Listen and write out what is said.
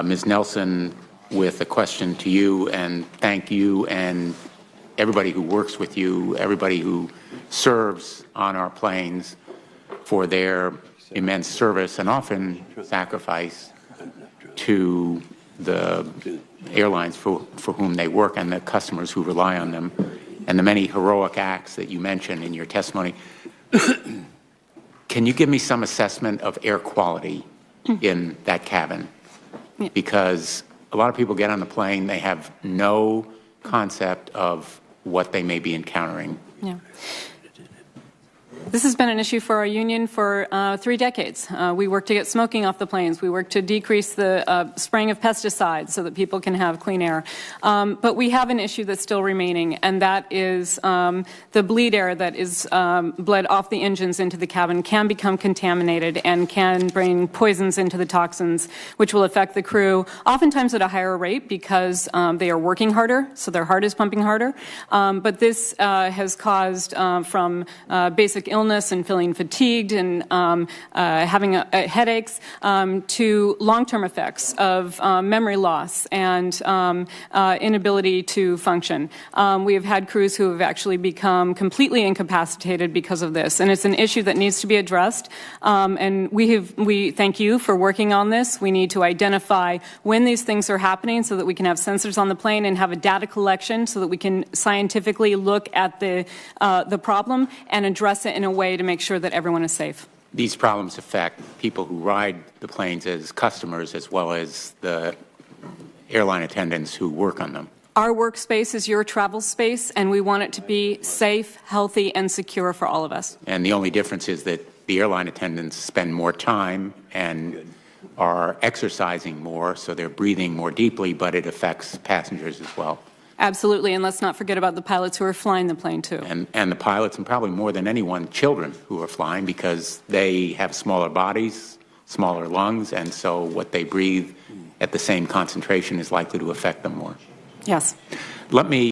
Ms. Nelson with a question to you, and thank you and everybody who works with you, everybody who serves on our planes for their immense service and often sacrifice to the airlines for whom they work and the customers who rely on them, and the many heroic acts that you mentioned in your testimony. Can you give me some assessment of air quality in that cabin? Yeah. Because a lot of people get on the plane, they have no concept of what they may be encountering. Yeah. This has been an issue for our union for 3 decades. We work to get smoking off the planes. We work to decrease the spraying of pesticides so that people can have clean air. But we have an issue that's still remaining, and that is the bleed air that is bled off the engines into the cabin can become contaminated and can bring poisons into the toxins, which will affect the crew, oftentimes at a higher rate because they are working harder, so their heart is pumping harder. But this has caused from basic illness and feeling fatigued and having headaches to long-term effects of memory loss and inability to function. We have had crews who have actually become completely incapacitated because of this, and it's an issue that needs to be addressed. And we thank you for working on this. We need to identify when these things are happening so that we can have sensors on the plane and have a data collection so that we can scientifically look at the problem and address it in a way to make sure that everyone is safe. These problems affect people who ride the planes as customers as well as the airline attendants who work on them. Our workspace is your travel space, and we want it to be safe, healthy, and secure for all of us. And the only difference is that the airline attendants spend more time and are exercising more, so they're breathing more deeply, but it affects passengers as well. Absolutely, and let's not forget about the pilots who are flying the plane, too. And the pilots, and probably more than anyone, children who are flying, because they have smaller bodies, smaller lungs, and so what they breathe at the same concentration is likely to affect them more. Yes. Let me